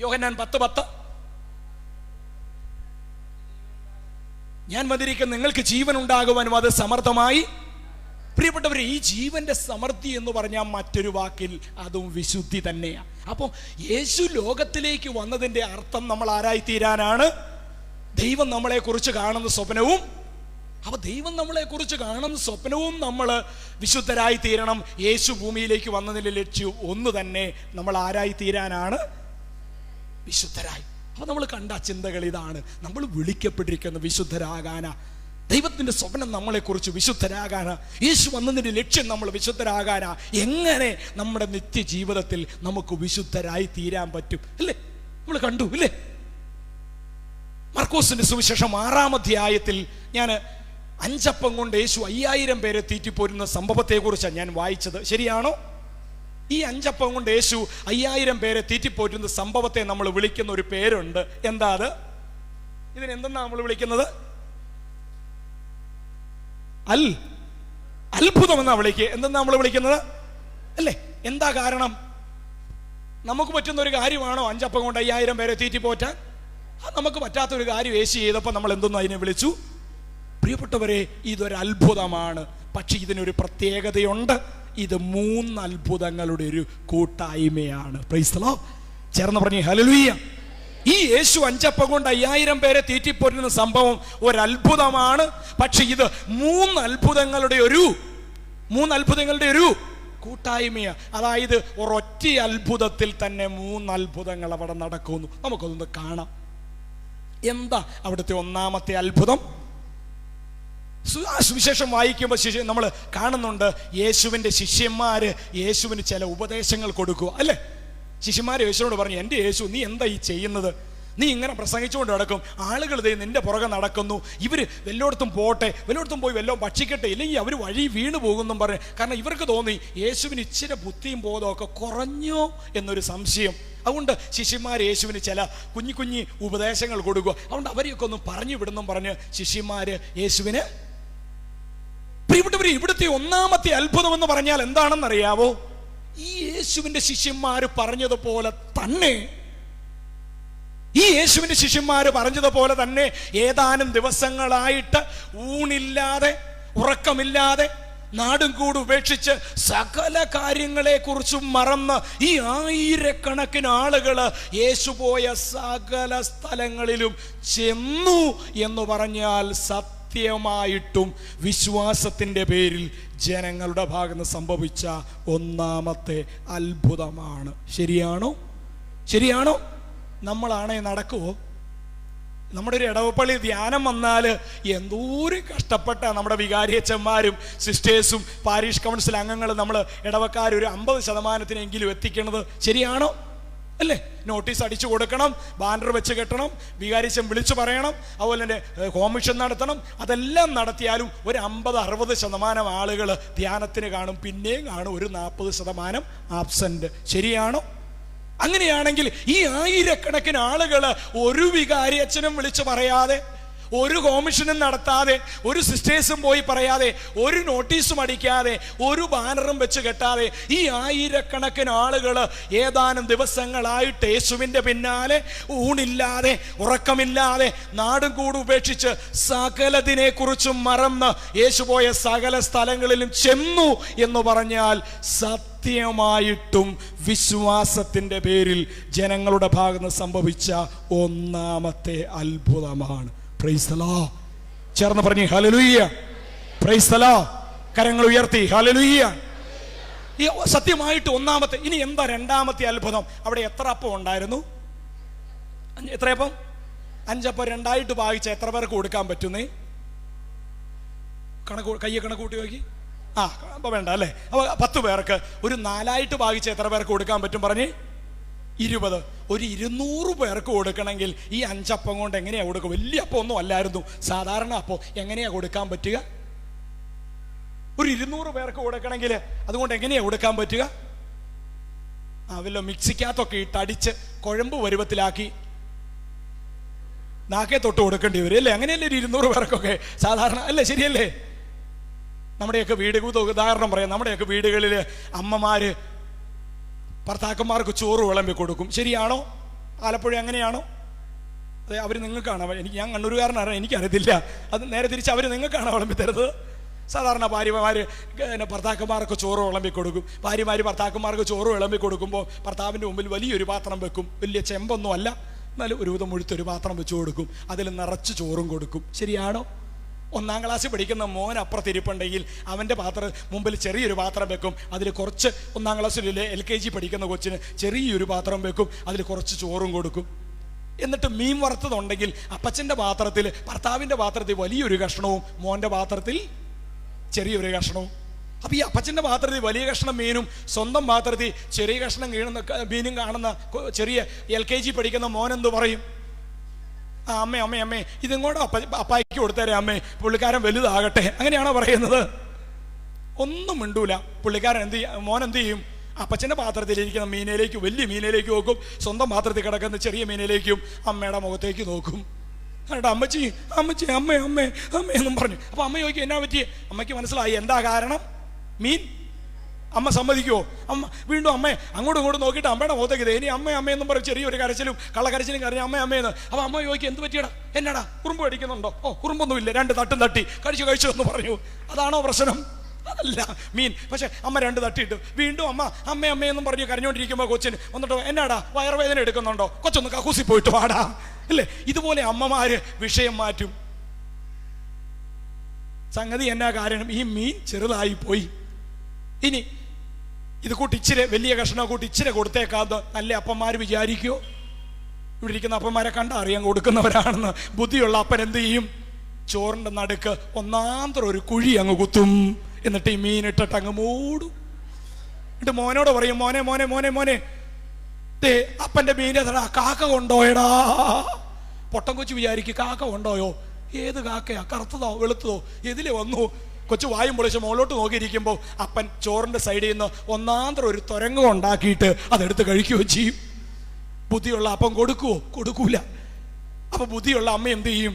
യോഹന്നാൻ 10:10. ഞാൻ വന്നിരിക്കുന്ന നിങ്ങൾക്ക് ജീവൻ ഉണ്ടാകുവാനും അത് സമർത്ഥമായി. പ്രിയപ്പെട്ടവരെ, ഈ ജീവന്റെ സമൃദ്ധി എന്ന് പറഞ്ഞാൽ മറ്റൊരു വാക്കിൽ അതും വിശുദ്ധി തന്നെയാണ്. അപ്പോൾ യേശു ലോകത്തിലേക്ക് വന്നതിൻ്റെ അർത്ഥം നമ്മൾ ആരായി തീരാനാണ്? ദൈവം നമ്മളെ കുറിച്ച് കാണുന്ന സ്വപ്നവും, അപ്പോൾ ദൈവം നമ്മളെ കുറിച്ച് കാണുന്ന സ്വപ്നവും നമ്മൾ വിശുദ്ധരായി തീരണം. യേശു ഭൂമിയിലേക്ക് വന്നതിൻ്റെ ലക്ഷ്യം ഒന്ന് തന്നെ, നമ്മൾ ആരായി തീരാനാണ്? വിശുദ്ധരായി. അപ്പോൾ നമ്മൾ കണ്ട ചിന്തകൾ ഇതാണ്. നമ്മൾ വിളിക്കപ്പെട്ടിരിക്കുന്ന വിശുദ്ധരാകാനാ. ദൈവത്തിൻ്റെ സ്വപ്നം നമ്മളെക്കുറിച്ച് വിശുദ്ധരാകാനാ. യേശു വന്നതിൻ്റെ ലക്ഷ്യം നമ്മൾ വിശുദ്ധരാകാനാ. എങ്ങനെ നമ്മുടെ നിത്യജീവിതത്തിൽ നമുക്ക് വിശുദ്ധരായി തീരാൻ പറ്റും അല്ലേ? നമ്മൾ കണ്ടു ഇല്ലേ? മർക്കോസിന്റെ സുവിശേഷം 6-ാം അധ്യായത്തിൽ ഞാൻ 5 അപ്പം കൊണ്ട് യേശു 5000 പേരെ തീറ്റിപ്പോരുന്ന സംഭവത്തെക്കുറിച്ചാണ് ഞാൻ വായിച്ചത്. ശരിയാണോ? ഈ 5 അപ്പം കൊണ്ട് യേശു 5000 പേരെ തീറ്റിപ്പോറ്റുന്ന സംഭവത്തെ നമ്മൾ വിളിക്കുന്ന ഒരു പേരുണ്ട്. എന്താ അത്? ഇതിനെന്തെന്നാ നമ്മൾ വിളിക്കുന്നത്? അത്ഭുതം എന്നാ വിളിക്കുക. എന്തെന്നാ നമ്മൾ വിളിക്കുന്നത് അല്ലേ? എന്താ കാരണം? നമുക്ക് പറ്റുന്ന ഒരു കാര്യമാണോ 5 അപ്പം കൊണ്ട് 5000 പേരെ തീറ്റിപ്പോറ്റാൻ? നമുക്ക് പറ്റാത്തൊരു കാര്യം യേശു ചെയ്തപ്പോൾ നമ്മൾ എന്തൊന്നും അതിനെ വിളിച്ചു? പ്രിയപ്പെട്ടവരെ, ഇതൊരു അത്ഭുതമാണ്. പക്ഷെ ഇതിനൊരു പ്രത്യേകതയുണ്ട്. ഇത് 3 അത്ഭുതങ്ങളുടെ ഒരു കൂട്ടായ്മയാണ്. Praise the Lord. ചേർന്ന് പറഞ്ഞേ ഹല്ലേലൂയ. ഈ യേശു 5 അപ്പം കൊണ്ട് 5000 പേരെ തീറ്റിപ്പോറ്റുന്ന സംഭവം ഒരു അത്ഭുതമാണ്. പക്ഷെ ഇത് 3 അത്ഭുതങ്ങളുടെ ഒരു കൂട്ടായ്മയാണ്. അതായത് ഒരൊറ്റ അത്ഭുതത്തിൽ തന്നെ 3 അത്ഭുതങ്ങൾ അവിടെ നടക്കുന്നു. നമുക്കൊന്ന് കാണാം. എന്താ അവിടുത്തെ ഒന്നാമത്തെ അത്ഭുതം? സുവിശേഷം വായിക്കുമ്പോൾ നമ്മൾ കാണുന്നുണ്ട്, യേശുവിൻ്റെ ശിഷ്യന്മാര് യേശുവിന് ചില ഉപദേശങ്ങൾ കൊടുക്കുക അല്ലേ? ശിഷ്യന്മാർ യേശുവിനോട് പറഞ്ഞു, എൻ്റെ യേശു, നീ എന്താ ഈ ചെയ്യുന്നത്? നീ ഇങ്ങനെ പ്രസംഗിച്ചുകൊണ്ട് നടക്കും, ആളുകൾ ദേ നിന്റെ പുറകെ നടക്കുന്നു, ഇവർ വല്ലയിടത്തും പോട്ടെ, വല്ലയിടത്തും പോയി വല്ലതും ഭക്ഷിക്കട്ടെ, ഇല്ലെങ്കിൽ അവർ വഴി വീണു പോകുമെന്നും പറഞ്ഞു. കാരണം ഇവർക്ക് തോന്നി യേശുവിന് ഇച്ചിരി ബുദ്ധിയും ബോധമൊക്കെ കുറഞ്ഞോ എന്നൊരു സംശയം. അതുകൊണ്ട് ശിഷ്യന്മാർ യേശുവിന് ചില കുഞ്ഞു ഉപദേശങ്ങൾ കൊടുക്കുക. അതുകൊണ്ട് അവരെയൊക്കെ ഒന്ന് പറഞ്ഞു വിടുന്നും പറഞ്ഞ് ശിഷ്യന്മാർ യേശുവിന്. പ്രിയപ്പെട്ടവരെ, ഇവിടുത്തെ ഒന്നാമത്തെ അത്ഭുതം എന്ന് പറഞ്ഞാൽ എന്താണെന്നറിയാവോ? ഈ യേശുവിന്റെ ശിഷ്യന്മാർ പറഞ്ഞതുപോലെ തന്നെ ഏതാനും ദിവസങ്ങളായിട്ട് ഊണില്ലാതെ ഉറക്കമില്ലാതെ നാടും കൂടും ഉപേക്ഷിച്ച് സകല കാര്യങ്ങളെ കുറിച്ചും മറന്ന് ഈ 1000കണക്കിന് ആളുകൾ യേശു പോയ സകല സ്ഥലങ്ങളിലും ചെന്നു എന്ന് പറഞ്ഞാൽ സത്യമായിട്ടും വിശ്വാസത്തിന്റെ പേരിൽ ജനങ്ങളുടെ ഭാഗത്ത് സംഭവിച്ച ഒന്നാമത്തെ അത്ഭുതമാണ്. ശരിയാണോ? നമ്മളാണേ നടക്കുവോ? നമ്മുടെ ഒരു ഇടവപ്പള്ളി ധ്യാനം വന്നാൽ എന്തോരം കഷ്ടപ്പെട്ട നമ്മുടെ വികാരിയച്ചന്മാരും സിസ്റ്റേഴ്സും പാരീഷ് കൗൺസിൽ അംഗങ്ങൾ നമ്മൾ ഇടവക്കാർ ഒരു 50% എത്തിക്കണത്. ശരിയാണോ അല്ലേ? നോട്ടീസ് അടിച്ചു കൊടുക്കണം, ബാനർ വെച്ച് കെട്ടണം, വികാരിച്ചൻ വിളിച്ചു പറയണം, അതുപോലെ തന്നെ കോമിഷൻ നടത്തണം. അതെല്ലാം നടത്തിയാലും ഒരു 50-60% ആളുകൾ ധ്യാനത്തിന് കാണും, പിന്നെയും കാണും ഒരു 40% ആബ്സെന്റ്. ശരിയാണോ? അങ്ങനെയാണെങ്കിൽ ഈ 1000കണക്കിന് ആളുകൾ ഒരു വികാരിയച്ഛനും വിളിച്ചു പറയാതെ, ഒരു കോമിഷനും നടത്താതെ, ഒരു സിസ്റ്റേഴ്സും പോയി പറയാതെ, ഒരു നോട്ടീസും അടിക്കാതെ, ഒരു ബാനറും വെച്ച് കെട്ടാതെ ഈ 1000കണക്കിന് ആളുകൾ ഏതാനും ദിവസങ്ങളായിട്ട് യേശുവിൻ്റെ പിന്നാലെ ഊണില്ലാതെ ഉറക്കമില്ലാതെ നാടും കൂടും ഉപേക്ഷിച്ച് സകലതിനെ കുറിച്ചും മറന്ന് യേശു പോയ സകല സ്ഥലങ്ങളിലും ചെന്നു എന്ന് പറഞ്ഞാൽ സത്യമായിട്ടും വിശ്വാസത്തിന്റെ പേരിൽ ജനങ്ങളുടെ ഭാഗത്ത് സംഭവിച്ച ഒന്നാമത്തെ അത്ഭുതമാണ്. Praise the Lord. ചേർന്ന് പറഞ്ഞേ ഹല്ലേലൂയ. Praise the Lord. കരങ്ങൾ ഉയർത്തി ഹല്ലേലൂയ. ഈ സത്യമായിട്ട് ഒന്നാമത്തെ. ഇനി എന്താ രണ്ടാമത്തെ അത്ഭുതം? അവിടെ എത്ര അപ്പം ഉണ്ടായിരുന്നു? എത്ര അപ്പം? 5 അപ്പം 2 ഭാഗിച്ച എത്ര പേർക്ക് കൊടുക്കാൻ പറ്റുന്നേ? കയ്യെ കണക്ക് കൂട്ടി നോക്കി. അപ്പൊ വേണ്ട അല്ലേ? അപ്പൊ 10 പേർക്ക് ഒരു 4 ഭാഗിച്ച എത്ര പേർക്ക് കൊടുക്കാൻ പറ്റും? പറഞ്ഞേ 20. ഒരു 200 പേർക്ക് കൊടുക്കണമെങ്കിൽ ഈ 5 അപ്പം കൊണ്ട് എങ്ങനെയാ കൊടുക്കുക? വലിയ അപ്പം ഒന്നും അല്ലായിരുന്നു, സാധാരണ അപ്പം. എങ്ങനെയാ കൊടുക്കാൻ പറ്റുക? ഒരു 200 പേർക്ക് കൊടുക്കണമെങ്കിൽ അതുകൊണ്ട് എങ്ങനെയാ കൊടുക്കാൻ പറ്റുക? വല്ല മിക്സിക്കകത്തൊക്കെ ഇട്ടടിച്ച് കുഴമ്പ് പരുവത്തിലാക്കി നാക്കേ തൊട്ട് കൊടുക്കേണ്ടി വരും അല്ലേ? അങ്ങനെയല്ലേ ഒരു 200 പേർക്കൊക്കെ സാധാരണ അല്ലേ? ശരിയല്ലേ? നമ്മുടെയൊക്കെ ഉദാഹരണം പറയാം. നമ്മുടെയൊക്കെ വീടുകളിൽ അമ്മമാര് ഭർത്താക്കന്മാർക്ക് ചോറ് വിളമ്പി കൊടുക്കും. ശരിയാണോ? ആലപ്പുഴ അങ്ങനെയാണോ? അതെ, അവർ നിങ്ങൾക്കാണ്. ഞാൻ കണ്ണൂരുകാരനാണ്, എനിക്കറിയത്തില്ല. അത് നേരെ തിരിച്ച് അവർ നിങ്ങൾക്കാണ് വിളമ്പി തരുന്നത്. സാധാരണ ഭാര്യമാർ ഭർത്താക്കന്മാർക്ക് ചോറ് വിളമ്പി കൊടുക്കും. ഭാര്യമാർ ഭർത്താക്കന്മാർക്ക് ചോറ് വിളമ്പി കൊടുക്കുമ്പോൾ ഭർത്താവിൻ്റെ മുമ്പിൽ വലിയൊരു പാത്രം വെക്കും. വലിയ ചെമ്പൊന്നും അല്ല, എന്നാലും ഒരു വിധം മുഴുത്തൊരു പാത്രം വെച്ച് കൊടുക്കും. അതിൽ നിറച്ച് ചോറും കൊടുക്കും. ശരിയാണോ? 1ാം ക്ലാസ്സിൽ പഠിക്കുന്ന മോൻ അപ്പുറത്തിരിപ്പുണ്ടെങ്കിൽ അവൻ്റെ മുമ്പിൽ ചെറിയൊരു പാത്രം വെക്കും. അതിൽ കുറച്ച് 1ാം ക്ലാസ്സിലെ LKG പഠിക്കുന്ന കൊച്ചിന് ചെറിയൊരു പാത്രം വെക്കും. അതിൽ കുറച്ച് ചോറും കൊടുക്കും. എന്നിട്ട് മീൻ വറുത്തതുണ്ടെങ്കിൽ അപ്പച്ചൻ്റെ പാത്രത്തിൽ, ഭർത്താവിൻ്റെ പാത്രത്തിൽ വലിയൊരു കഷ്ണവും മോൻ്റെ പാത്രത്തിൽ ചെറിയൊരു കഷ്ണവും. അപ്പം ഈ അപ്പച്ചൻ്റെ പാത്രത്തിൽ വലിയ കഷ്ണം മീനും സ്വന്തം പാത്രത്തിൽ ചെറിയ കഷ്ണം മീനും കാണുന്ന ചെറിയ LKG പഠിക്കുന്ന മോനെന്ത് പറയും? ആ അമ്മേ അമ്മേ അമ്മേ ഇതിങ്ങോട്ട് അപ്പായിക്ക് കൊടുത്തേരെ അമ്മേ, പുള്ളിക്കാരൻ വലുതാകട്ടെ, അങ്ങനെയാണോ പറയുന്നത്? ഒന്നും മിണ്ടൂല. പുള്ളിക്കാരൻ മോൻ എന്ത് ചെയ്യും? അപ്പച്ചൻ്റെ പാത്രത്തിലിരിക്കുന്ന മീനയിലേക്ക്, വലിയ മീനയിലേക്ക് നോക്കും. സ്വന്തം പാത്രത്തിൽ കിടക്കുന്ന ചെറിയ മീനയിലേക്കും അമ്മയുടെ മുഖത്തേക്ക് നോക്കും. എന്നിട്ട് അമ്മച്ചി അമ്മച്ചി അമ്മേ അമ്മേ അമ്മേ എന്നും പറഞ്ഞു. അപ്പോൾ അമ്മ ചോദിക്കും എന്നാ പറ്റി? അമ്മയ്ക്ക് മനസ്സിലായി എന്താ കാരണം. മീൻ അമ്മ സമ്മതിക്കുമോ? അമ്മ വീണ്ടും അമ്മേ അങ്ങോട്ടും ഇങ്ങോട്ടും നോക്കിയിട്ട് അമ്മയുടെ മുഖത്തേക്ക് ഇനി അമ്മ അമ്മയെന്നും പറയും. ചെറിയൊരു കരച്ചിലും കള്ളക്കരച്ചിലും കരഞ്ഞ അമ്മ അമ്മയെന്ന്. അപ്പോൾ അമ്മ ചോദിക്കും എന്ത് പറ്റിയടാ, എന്നാടാ കുറുമ്പ് കടിക്കുന്നുണ്ടോ? ഓ കുറുമ്പൊന്നുമില്ല, 2 തട്ടും തട്ടി കഴിച്ചു എന്ന് പറഞ്ഞു. അതാണോ പ്രശ്നം? അതല്ല മീൻ. പക്ഷെ അമ്മ 2 തട്ടിയിട്ട് വീണ്ടും അമ്മ അമ്മയെന്നും പറഞ്ഞ് കരഞ്ഞോണ്ടിരിക്കുമ്പോൾ കൊച്ചിന് വന്നിട്ടോ എന്നാടാ വയറുവേദന എടുക്കുന്നുണ്ടോ? കൊച്ചൊന്ന് കക്കൂസി പോയിട്ട് വാടാ, അല്ലേ? ഇതുപോലെ അമ്മമാര് വിഷയം മാറ്റും. സംഗതി എന്നാ കാരണം? ഈ മീൻ ചെറുതായി പോയി. ഇനി ഇത് കൂട്ടി ഇച്ചിരി വലിയ കഷ്ണം കൂട്ടി ഇച്ചിരി കൊടുത്തേക്കാതെ നല്ല അപ്പന്മാർ വിചാരിക്കുമോ? ഇവിടെ ഇരിക്കുന്ന അപ്പന്മാരെ കണ്ടറിയാൻ കൊടുക്കുന്നവരാണെന്ന്. ബുദ്ധിയുള്ള അപ്പൻ എന്ത് ചെയ്യും? ചോറിൻ്റെ നടുക്ക് ഒന്നാന്തരം ഒരു കുഴി അങ്ങ് കുത്തും. എന്നിട്ട് ഈ മീനിട്ടിട്ട് അങ്ങ് മൂടും. എന്നിട്ട് മോനോട് പറയും മോനെ മോനെ മോനെ മോനെ ദേ അപ്പൻ്റെ മീനെ തടാ കാക്ക കൊണ്ടോയടാ. പൊട്ടം കൊച്ചു വിചാരിക്കും കാക്ക കൊണ്ടോയോ? ഏത് കാക്കയാ? കറുത്തതോ വെളുത്തതോ? എതിലെ വന്നു? കൊച്ചു വായും പൊളിച്ച് മുകളിലോട്ട് നോക്കിയിരിക്കുമ്പോൾ അപ്പൻ ചോറിൻ്റെ സൈഡിൽ നിന്ന് ഒന്നാന്തരം ഒരു തുരങ്കം ഉണ്ടാക്കിയിട്ട് അതെടുത്ത് കഴിക്കുകയോ ചെയ്യും. ബുദ്ധിയുള്ള അപ്പൻ കൊടുക്കുവോ? കൊടുക്കൂല. അപ്പൊ ബുദ്ധിയുള്ള അമ്മ എന്ത് ചെയ്യും?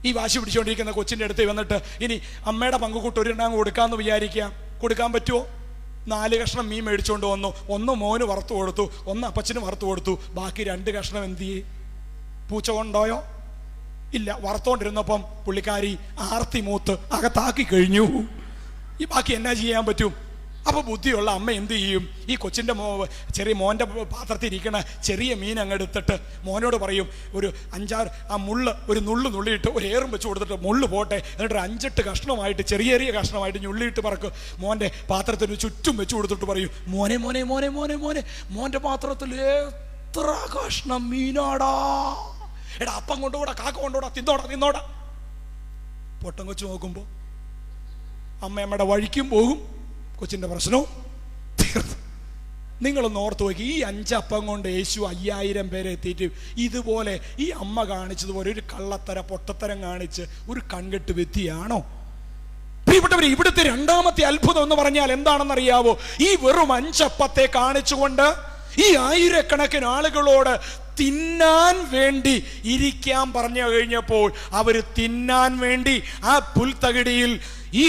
ഈ വാശി പിടിച്ചുകൊണ്ടിരിക്കുന്ന കൊച്ചിൻ്റെ അടുത്ത് വന്നിട്ട് ഇനി അമ്മയുടെ പങ്കുകൂട്ട് ഒരെണ്ണം കൊടുക്കാമെന്ന് വിചാരിക്കാം. കൊടുക്കാൻ പറ്റുമോ? 4 കഷ്ണം മീൻ മേടിച്ചുകൊണ്ട് വന്നു. 1 മോന് വറുത്തു കൊടുത്തു, 1 അപ്പച്ചന് വറുത്തു കൊടുത്തു. ബാക്കി 2 കഷ്ണം എന്ത് ചെയ്യും? പൂച്ച കൊണ്ടോയോ? ഇല്ല. വറുത്തോണ്ടിരുന്നപ്പം പുള്ളിക്കാരി ആർത്തി മൂത്ത് അകത്താക്കി കഴിഞ്ഞു. ഈ ബാക്കി എന്നാ ചെയ്യാൻ പറ്റും? അപ്പോൾ ബുദ്ധിയുള്ള അമ്മ എന്ത് ചെയ്യും? ഈ കൊച്ചിൻ്റെ ചെറിയ മോൻ്റെ പാത്രത്തിൽ ഇരിക്കണ ചെറിയ മീൻ അങ്ങ് എടുത്തിട്ട് മോനോട് പറയും ഒരു 5-6 ആ മുള്ള് ഒരു നുള്ളിയിട്ട് ഒരു ഏറും വെച്ച് കൊടുത്തിട്ട് മുള്ള് പോട്ടെ, എന്നിട്ട് 5-8 കഷ്ണമായിട്ട് ചെറിയ ചെറിയ കഷ്ണമായിട്ട് ഞുള്ളിയിട്ട് പറക്കും. മോൻ്റെ പാത്രത്തിന് ചുറ്റും വെച്ച് കൊടുത്തിട്ട് പറയും മോനെ മോനെ മോനെ മോനെ മോനെ മോൻ്റെ പാത്രത്തിൽ എത്ര കഷ്ണം മീനാടാ, എടാ അപ്പം കൊണ്ടുകൂടാ കാക്ക കൊണ്ടുകൂടാ, തിന്നോടാ. പൊട്ടം കൊച്ചു നോക്കുമ്പോൾ അമ്മയമ്മയുടെ വഴിക്കും പോകും. കൊച്ചിൻ്റെ പ്രശ്നവും തീർന്നു. നിങ്ങളൊന്ന് ഓർത്ത് നോക്കി, ഈ 5 അപ്പം കൊണ്ട് യേശു 5000 പേരെ എത്തിയിട്ട് ഇതുപോലെ ഈ അമ്മ കാണിച്ചതുപോലെ ഒരു കള്ളത്തര പൊട്ടത്തരം കാണിച്ച് ഒരു കൺകെട്ട് വ്യക്തിയാണോ? പ്രിയപ്പെട്ടവരെ, ഇവിടുത്തെ 2ാമത്തെ അത്ഭുതം എന്ന് പറഞ്ഞാൽ എന്താണെന്നറിയാവോ? ഈ വെറും 5 അപ്പത്തെ കാണിച്ചുകൊണ്ട് ഈ 1000കണക്കിന് ആളുകളോട് തിന്നാൻ വേണ്ടി ഇരിക്കാൻ പറഞ്ഞു കഴിഞ്ഞപ്പോൾ അവര് തിന്നാൻ വേണ്ടി ആ പുൽത്തകിടിയിൽ ഈ